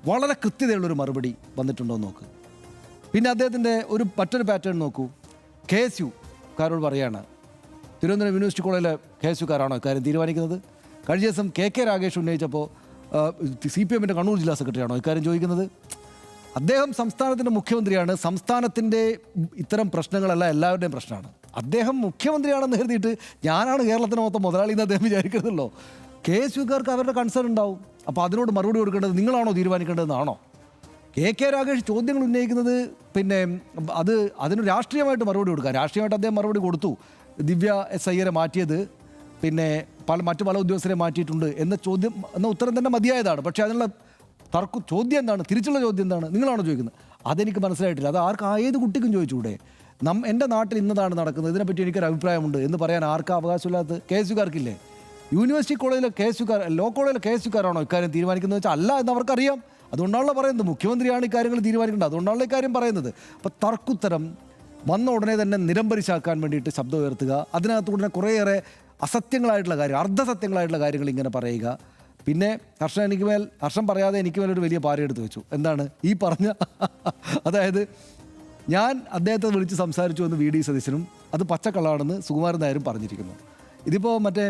വളരെ കൃത്യതയുള്ളൊരു മറുപടി വന്നിട്ടുണ്ടോ എന്ന് നോക്ക്. പിന്നെ അദ്ദേഹത്തിൻ്റെ മറ്റൊരു പാറ്റേൺ നോക്കൂ. KSUക്കാരോട് പറയാണ്, തിരുവനന്തപുരം യൂണിവേഴ്സിറ്റി കോളേജിലെ KSUക്കാരാണോ ഇക്കാര്യം തീരുമാനിക്കുന്നത്? കഴിഞ്ഞ ദിവസം K രാഗേഷ് ഉന്നയിച്ചപ്പോൾ CPMൻ്റെ കണ്ണൂർ ജില്ലാ സെക്രട്ടറിയാണോ ഇക്കാര്യം ചോദിക്കുന്നത്? അദ്ദേഹം സംസ്ഥാനത്തിൻ്റെ മുഖ്യമന്ത്രിയാണ്. സംസ്ഥാനത്തിൻ്റെ ഇത്തരം പ്രശ്നങ്ങളല്ല എല്ലാവരുടെയും പ്രശ്നമാണ്. അദ്ദേഹം മുഖ്യമന്ത്രിയാണെന്ന് കരുതിയിട്ട് ഞാനാണ് കേരളത്തിന് മൊത്തം മുതലാളി എന്ന് അദ്ദേഹം വിചാരിക്കരുതല്ലോ. KSUക്കാർക്ക് അവരുടെ കൺസേൺ ഉണ്ടാവും. അപ്പോൾ അതിനോട് മറുപടി കൊടുക്കേണ്ടത് നിങ്ങളാണോ തീരുമാനിക്കേണ്ടതെന്നാണോ? K രാഗേഷ് ചോദ്യങ്ങൾ ഉന്നയിക്കുന്നത്, പിന്നെ അതിന് രാഷ്ട്രീയമായിട്ട് മറുപടി കൊടുക്കുക. രാഷ്ട്രീയമായിട്ട് അദ്ദേഹം മറുപടി കൊടുത്തു. ദിവ്യ S. അയ്യരെ മാറ്റിയത്, പിന്നെ മറ്റു പല ഉദ്യോഗസ്ഥരെ മാറ്റിയിട്ടുണ്ട് എന്ന ഉത്തരം തന്നെ മതിയായതാണ്. പക്ഷേ അതിനുള്ള ചോദ്യം എന്താണ്, തിരിച്ചുള്ള ചോദ്യം എന്താണ്, നിങ്ങളാണോ ചോദിക്കുന്നത്? അതെനിക്ക് മനസ്സിലായിട്ടില്ല. അത് ഏത് കുട്ടിക്കും ചോദിച്ചുകൂടെ? എൻ്റെ നാട്ടിൽ ഇന്നതാണ് നടക്കുന്നത്, ഇതിനെപ്പറ്റി എനിക്കൊരു അഭിപ്രായമുണ്ട് എന്ന് പറയാൻ ആർക്കാ അവകാശമില്ലാത്തത്? കെ എസ് യുക്കാർക്കില്ലേ? യൂണിവേഴ്സിറ്റി കോളേജിലെ കെ എസ് യുക്കാർ, ലോ കോളേജിലെ കെ എസ് യുക്കാരാണോ ഇക്കാര്യം തീരുമാനിക്കുന്നത് വെച്ചാൽ അല്ല എന്ന് അവർക്കറിയാം. അതുകൊണ്ടാണല്ലോ പറയുന്നത് മുഖ്യമന്ത്രിയാണ് ഇക്കാര്യങ്ങൾ തീരുമാനിക്കേണ്ടത്. അതുകൊണ്ടാണല്ലോ ഇക്കാര്യം പറയുന്നത്. അപ്പോൾ തർക്കുത്തരം വന്ന ഉടനെ തന്നെ നിരംബരിച്ചാക്കാൻ വേണ്ടിയിട്ട് ശബ്ദം ഉയർത്തുക, അതിനകത്തുടനെ കുറേയേറെ അസത്യങ്ങളായിട്ടുള്ള കാര്യം, അർദ്ധസത്യങ്ങളായിട്ടുള്ള കാര്യങ്ങൾ ഇങ്ങനെ പറയുക. പിന്നെ ഹർഷൻ പറയാതെ എനിക്ക് മേലൊരു വലിയ പാരയെടുത്ത് വെച്ചു. എന്താണ് ഈ പറഞ്ഞ അതായത് ഞാൻ അദ്ദേഹത്തെ വിളിച്ച് സംസാരിച്ചു എന്ന് വി ഡി സതീശനും അത് പച്ചക്കള്ളാണെന്ന് സുകുമാരൻ നായരും പറഞ്ഞിരിക്കുന്നു. ഇതിപ്പോൾ മറ്റേ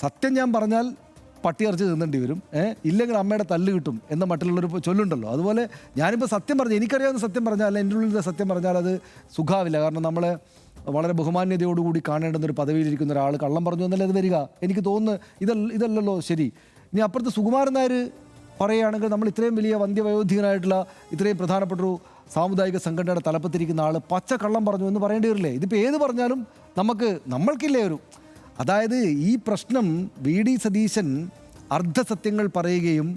സത്യം ഞാൻ പറഞ്ഞാൽ പട്ടിയറച്ച് തിന്നേണ്ടി വരും, ഇല്ലെങ്കിൽ അമ്മയുടെ തല്ല് കിട്ടും എന്ന മറ്റുള്ളൊരു ചൊല്ലുണ്ടല്ലോ. അതുപോലെ ഞാനിപ്പോൾ സത്യം പറഞ്ഞു, എനിക്കറിയാവുന്ന സത്യം പറഞ്ഞാൽ, എൻ്റെ ഉള്ളിൽ സത്യം പറഞ്ഞാൽ അത് സുഖാവില്ല. കാരണം നമ്മളെ വളരെ ബഹുമാന്യതയോടുകൂടി കാണേണ്ടുന്ന ഒരു പദവിയിലിരിക്കുന്ന ഒരാൾ കള്ളം പറഞ്ഞു എന്നല്ലേ അത് വരിക. എനിക്ക് തോന്നുന്നു ഇതല്ലല്ലോ ശരി. ഇനി അപ്പുറത്ത് സുകുമാരൻ നായർ പറയുകയാണെങ്കിൽ നമ്മൾ ഇത്രയും വലിയ വന്ധ്യവയോധികനായിട്ടുള്ള ഇത്രയും പ്രധാനപ്പെട്ടൊരു സാമുദായിക സംഘടനയുടെ തലപ്പത്തിരിക്കുന്ന ആൾ പച്ച കള്ളം പറഞ്ഞു എന്ന് പറയേണ്ടി വരില്ലേ? ഇതിപ്പോൾ ഏത് പറഞ്ഞാലും നമ്മൾക്കില്ലേ ഒരു, അതായത് ഈ പ്രശ്നം വി ഡി സതീശൻ അർദ്ധസത്യങ്ങൾ പറയുകയും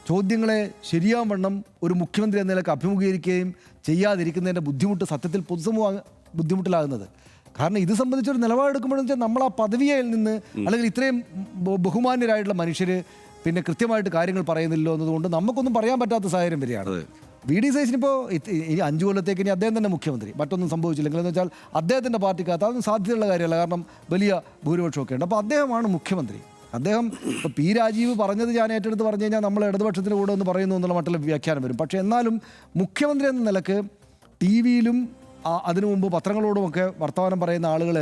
ചോദ്യങ്ങളെ ശരിയാവണ്ണം ഒരു മുഖ്യമന്ത്രി എന്ന നിലയ്ക്ക് അഭിമുഖീകരിക്കുകയും ചെയ്യാതിരിക്കുന്നതിൻ്റെ ബുദ്ധിമുട്ട് സത്യത്തിൽ പൊതുസമൂഹം ബുദ്ധിമുട്ടിലാകുന്നത്. കാരണം ഇത് സംബന്ധിച്ചൊരു നിലപാടെടുക്കുമ്പോഴെന്ന് വെച്ചാൽ നമ്മൾ ആ പദവിയിൽ നിന്ന് അല്ലെങ്കിൽ ഇത്രയും ബഹുമാന്യരായിട്ടുള്ള മനുഷ്യർ പിന്നെ കൃത്യമായിട്ട് കാര്യങ്ങൾ പറയുന്നില്ലോ എന്നതുകൊണ്ട് നമുക്കൊന്നും പറയാൻ പറ്റാത്ത സാഹചര്യം വരികയാണ്. വി ഡി സതീശനിപ്പോൾ ഇനി 5 കൊല്ലത്തേക്ക് ഇനി അദ്ദേഹം തന്നെ മുഖ്യമന്ത്രി, മറ്റൊന്നും സംഭവിച്ചില്ലെങ്കിൽ എന്ന് വെച്ചാൽ അദ്ദേഹത്തിൻ്റെ പാർട്ടിക്കകത്ത് അതൊന്നും സാധ്യതയുള്ള കാര്യമല്ല. കാരണം വലിയ ഭൂരിപക്ഷമൊക്കെ ഉണ്ട്. അപ്പോൾ അദ്ദേഹമാണ് മുഖ്യമന്ത്രി. അദ്ദേഹം ഇപ്പോൾ പി രാജീവ് പറഞ്ഞത് ഞാൻ ഏറ്റെടുത്ത് പറഞ്ഞു കഴിഞ്ഞാൽ നമ്മൾ ഇടതുപക്ഷത്തിൻ്റെ കൂടെ ഒന്ന് പറയുന്നു എന്നുള്ള മറ്റുള്ള വ്യാഖ്യാനം വരും. പക്ഷേ എന്നാലും മുഖ്യമന്ത്രി എന്ന നിലക്ക് ടി വിയിലും അതിനു മുമ്പ് പത്രങ്ങളോടുമൊക്കെ വർത്തമാനം പറയുന്ന ആളുകൾ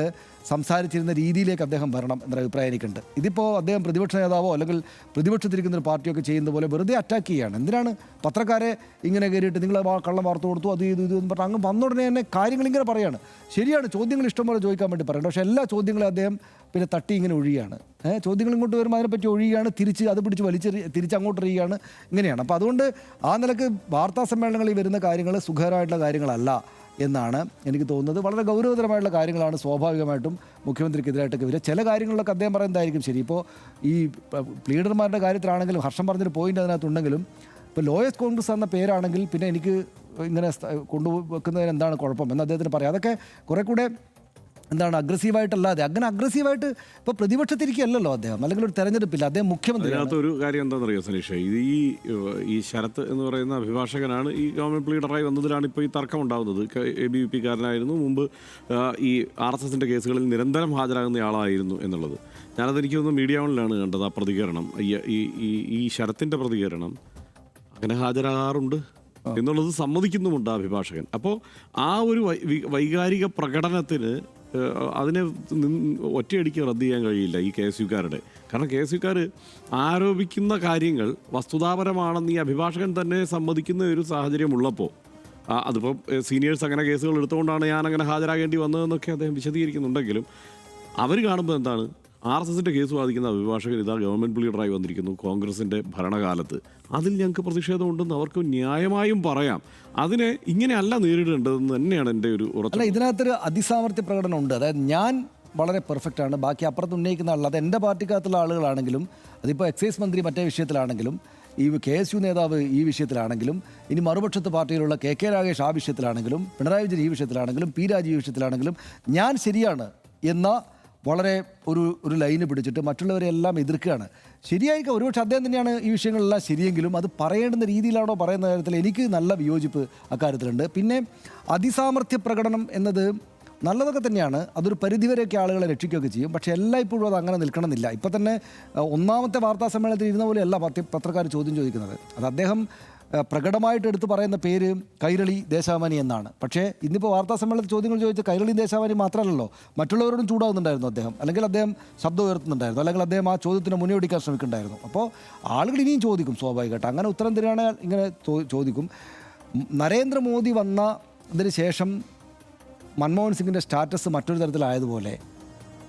സംസാരിച്ചിരുന്ന രീതിയിലേക്ക് അദ്ദേഹം വരണം എന്നൊരു അഭിപ്രായം എനിക്കുണ്ട്. ഇതിപ്പോൾ അദ്ദേഹം പ്രതിപക്ഷ നേതാവോ അല്ലെങ്കിൽ പ്രതിപക്ഷത്തിരിക്കുന്ന ഒരു പാർട്ടിയൊക്കെ ചെയ്യുന്ന പോലെ വെറുതെ അറ്റാക്ക് ചെയ്യുകയാണ്. എന്തിനാണ് പത്രക്കാരെ ഇങ്ങനെ കയറിയിട്ട് നിങ്ങൾ കള്ളം വാർത്ത കൊടുത്തു അത് ചെയ്തു ഇത് എന്ന് പറഞ്ഞാൽ അങ്ങ് വന്നുടനെ തന്നെ കാര്യങ്ങൾ ഇങ്ങനെ പറയുകയാണ്. ശരിയാണ്, ചോദ്യങ്ങൾ ഇഷ്ടംപോലെ ചോദിക്കാൻ വേണ്ടി പറയണം. പക്ഷേ എല്ലാ ചോദ്യങ്ങളും അദ്ദേഹം പിന്നെ തട്ടി ഇങ്ങനെ ഒഴിയുകയാണ്. ചോദ്യങ്ങൾ ഇങ്ങോട്ട് വരുമ്പോൾ അതിനെപ്പറ്റി ഒഴിയുകയാണ്, തിരിച്ച് അത് പിടിച്ച് തിരിച്ച് അങ്ങോട്ട് എറിയുകയാണ്, ഇങ്ങനെയാണ്. അപ്പോൾ അതുകൊണ്ട് ആ നിലക്ക് വാർത്താ സമ്മേളനങ്ങളിൽ വരുന്ന കാര്യങ്ങൾ സുഖകരമായിട്ടുള്ള കാര്യങ്ങളല്ല എന്നാണ് എനിക്ക് തോന്നുന്നത്. വളരെ ഗൗരവതരമായിട്ടുള്ള കാര്യങ്ങളാണ് സ്വാഭാവികമായിട്ടും മുഖ്യമന്ത്രിക്കെതിരായിട്ടൊക്കെ വരിക. ചില കാര്യങ്ങളിലൊക്കെ അദ്ദേഹം പറയുന്നതായിരിക്കും ശരി. ഇപ്പോൾ ഈ പ്ലീഡർമാരുടെ കാര്യത്തിലാണെങ്കിലും ഹർഷം പറഞ്ഞൊരു പോയിന്റ് അതിനകത്തുണ്ടെങ്കിലും ഇപ്പോൾ ലോയേഴ്സ് കോൺഗ്രസ് എന്ന പേരാണെങ്കിൽ പിന്നെ എനിക്ക് ഇങ്ങനെ കൊണ്ടുവെക്കുന്നതിന് എന്താണ് കുഴപ്പം എന്ന് അദ്ദേഹത്തിന് പറയാം. അതൊക്കെ കുറേ കൂടെ എന്താണ് അഗ്രസീവായിട്ടല്ലാതെ അങ്ങനെ അഗ്രസീവായിട്ട് ഇപ്പോൾ പ്രതിപക്ഷത്തിരിക്കുകയല്ലോ അദ്ദേഹം, അല്ലെങ്കിൽ ഒരു തെരഞ്ഞെടുപ്പില്ല, അദ്ദേഹം മുഖ്യമന്ത്രി. അതിനകത്ത് ഒരു കാര്യം എന്താണെന്നറിയോ സനീഷ്, ഇത് ഈ ശരത്ത് എന്ന് പറയുന്ന അഭിഭാഷകനാണ് ഈ ഗവൺമെൻറ് പ്ലീഡറായി വന്നതിലാണ് ഇപ്പോൾ ഈ തർക്കം ഉണ്ടാകുന്നത്. ABVP കാരനായിരുന്നു മുമ്പ്, ഈ RSSൻ്റെ കേസുകളിൽ നിരന്തരം ഹാജരാകുന്ന ആളായിരുന്നു എന്നുള്ളത്. ഞാനതെനിക്ക് തോന്നുന്നു മീഡിയ ഓണിലാണ് കണ്ടത്. ആ പ്രതികരണം, ഈ ശരത്തിൻ്റെ പ്രതികരണം അങ്ങനെ ഹാജരാകാറുണ്ട് എന്നുള്ളത് സമ്മതിക്കുന്നുമുണ്ട് ആ അഭിഭാഷകൻ. അപ്പോൾ ആ ഒരു വൈകാരിക പ്രകടനത്തിന് അതിനെ ഒറ്റയടിക്ക് റദ്ദ് ചെയ്യാൻ കഴിയില്ല ഈ KSUക്കാരുടെ. കാരണം KSUക്കാർ ആരോപിക്കുന്ന കാര്യങ്ങൾ വസ്തുതാപരമാണെന്ന് ഈ അഭിഭാഷകൻ തന്നെ സമ്മതിക്കുന്ന ഒരു സാഹചര്യം ഉള്ളപ്പോൾ, അതിപ്പോൾ സീനിയേഴ്സ് അങ്ങനെ കേസുകൾ എടുത്തുകൊണ്ടാണ് ഞാൻ അങ്ങനെ ഹാജരാകേണ്ടി വന്നതെന്നൊക്കെ അദ്ദേഹം വിശദീകരിക്കുന്നുണ്ടെങ്കിലും അവർ കാണുമ്പോൾ എന്താണ്, RSSൻ്റെ കേസ് വാദിക്കുന്ന അഭിഭാഷകൻ ഇതാ ഗവൺമെൻറ് ലീഡറായി വന്നിരിക്കുന്നു കോൺഗ്രസിൻ്റെ ഭരണകാലത്ത്, അതിൽ ഞങ്ങൾക്ക് പ്രതിഷേധമുണ്ടെന്ന് അവർക്ക് ന്യായമായും പറയാം. അതിനെ ഇങ്ങനെയല്ല നേരിടേണ്ടതെന്ന് തന്നെയാണ് എൻ്റെ ഒരു ഉറപ്പ്. അല്ല, ഇതിനകത്തൊരു അതിസാമർത്ഥ്യ പ്രകടനം ഉണ്ട്. അതായത് ഞാൻ വളരെ പെർഫെക്റ്റാണ്, ബാക്കി അപ്പുറത്ത് ഉന്നയിക്കുന്ന ആൾ, അത് എൻ്റെ പാർട്ടിക്കകത്തുള്ള ആളുകളാണെങ്കിലും, അതിപ്പോൾ എക്സൈസ് മന്ത്രി മറ്റേ വിഷയത്തിലാണെങ്കിലും, ഈ KSU നേതാവ് ഈ വിഷയത്തിലാണെങ്കിലും, ഇനി മറുപക്ഷത്ത് പാർട്ടിയിലുള്ള KK രാഗേഷ് ആ വിഷയത്തിലാണെങ്കിലും, പിണറായി വിജയൻ ഈ വിഷയത്തിലാണെങ്കിലും, പി രാജീവ് ഈ വിഷയത്തിലാണെങ്കിലും ഞാൻ ശരിയാണ് എന്ന വളരെ ഒരു ലൈന് പിടിച്ചിട്ട് മറ്റുള്ളവരെ എല്ലാം എതിർക്കുകയാണ്. ശരിയായിരിക്കും, ഒരുപക്ഷെ അദ്ദേഹം തന്നെയാണ് ഈ വിഷയങ്ങളെല്ലാം ശരിയെങ്കിലും അത് പറയേണ്ടുന്ന രീതിയിലാണോ പറയുന്ന കാര്യത്തിൽ എനിക്ക് നല്ല വിയോജിപ്പ് അക്കാര്യത്തിലുണ്ട്. പിന്നെ അതിസാമർത്ഥ്യ പ്രകടനം എന്നത് നല്ലതൊക്കെ തന്നെയാണ്, അതൊരു പരിധിവരെയൊക്കെ ആളുകളെ രക്ഷിക്കുകയൊക്കെ ചെയ്യും. പക്ഷേ എല്ലായ്പ്പോഴും അത് അങ്ങനെ നിൽക്കണമെന്നില്ല. ഇപ്പം തന്നെ ഒന്നാമത്തെ വാർത്താ സമ്മേളനത്തിൽ ഇരുന്ന പോലെയല്ല പത്രക്കാർ ചോദ്യം ചോദിക്കുന്നത്. അത് അദ്ദേഹം പ്രകടമായിട്ട് എടുത്ത് പറയുന്ന പേര് കൈരളി ദേശാഭിമാനി എന്നാണ്. പക്ഷേ ഇന്നിപ്പോൾ വാർത്താ സമ്മേളനത്തിൽ ചോദ്യങ്ങൾ ചോദിച്ച കൈരളി ദേശാഭിമാനി മാത്രമല്ലല്ലോ, മറ്റുള്ളവരോടും ചൂടാകുന്നുണ്ടായിരുന്നു അദ്ദേഹം, അല്ലെങ്കിൽ അദ്ദേഹം ശബ്ദം ഉയർത്തുന്നുണ്ടായിരുന്നു, അല്ലെങ്കിൽ അദ്ദേഹം ആ ചോദ്യത്തിന് മുന്നോടിക്കാൻ ശ്രമിക്കുന്നുണ്ടായിരുന്നു. അപ്പോൾ ആളുകൾ ഇനിയും ചോദിക്കും സ്വാഭാവികമായിട്ട്. അങ്ങനെ ഉത്തരം തരികയാണെങ്കിൽ ഇങ്ങനെ ചോദിക്കും. നരേന്ദ്രമോദി വന്നതിന് ശേഷം മൻമോഹൻ സിംഗിൻ്റെ സ്റ്റാറ്റസ് മറ്റൊരു തരത്തിലായതുപോലെ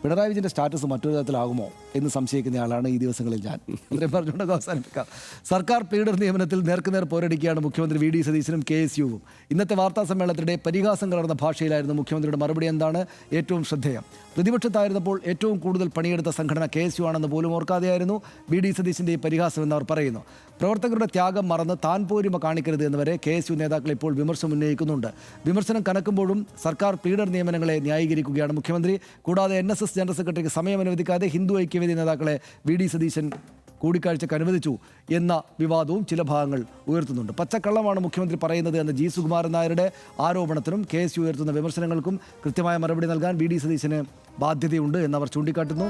പിണറായി വിജയൻ്റെ സ്റ്റാറ്റസ് മറ്റൊരു തരത്തിലാകുമോ എന്ന് സംശയിക്കുന്നയാളാണ് ഈ ദിവസങ്ങളിൽ ഞാൻ. അത്രയും പറഞ്ഞുകൊണ്ട് അവസാനിപ്പിക്കാം. സർക്കാർ പ്ലീഡർ നിയമനത്തിൽ നേർക്കുനേർ പോരടിക്കുകയാണ് മുഖ്യമന്ത്രി വി ഡി സതീശനും KSUവും. ഇന്നത്തെ വാർത്താ സമ്മേളനത്തിനിടെ പരിഹാസം കലർന്ന ഭാഷയിലായിരുന്നു മുഖ്യമന്ത്രിയുടെ മറുപടി. എന്താണ് ഏറ്റവും ശ്രദ്ധേയം? പ്രതിപക്ഷത്തായിരുന്നപ്പോൾ ഏറ്റവും കൂടുതൽ പണിയെടുത്ത സംഘടന KSU ആണെന്ന് പോലും ഓർക്കാതെയായിരുന്നു വി ഡി സതീശൻ്റെ ഈ പരിഹാസം എന്ന് അവർ പറയുന്നു. പ്രവർത്തകരുടെ ത്യാഗം മറന്ന് താൻ പോരുമ കാണിക്കരുത് എന്നിവരെ KSU നേതാക്കൾ ഇപ്പോൾ വിമർശനം ഉന്നയിക്കുന്നുണ്ട്. വിമർശനം കനക്കുമ്പോഴും സർക്കാർ പ്ലീഡർ നിയമനങ്ങളെ ന്യായീകരിക്കുകയാണ് മുഖ്യമന്ത്രി. കൂടാതെ NSS ജനറൽ സെക്രട്ടറിക്ക് സമയം അനുവദിക്കാതെ ഹിന്ദു ഐക്യവേദി നേതാക്കളെ വി ഡി സതീശൻ കൂടിക്കാഴ്ചയ്ക്ക് അനുവദിച്ചു എന്ന വിവാദവും ചില ഭാഗങ്ങൾ ഉയർത്തുന്നുണ്ട്. പച്ചക്കള്ളമാണ് മുഖ്യമന്ത്രി പറയുന്നത് എന്ന G. സുകുമാരൻ നായരുടെ ആരോപണത്തിനും KSU ഉയർത്തുന്ന വിമർശനങ്ങൾക്കും കൃത്യമായ മറുപടി നൽകാൻ വി ഡി സതീശന് ബാധ്യതയുണ്ട് എന്നവർ ചൂണ്ടിക്കാട്ടുന്നു.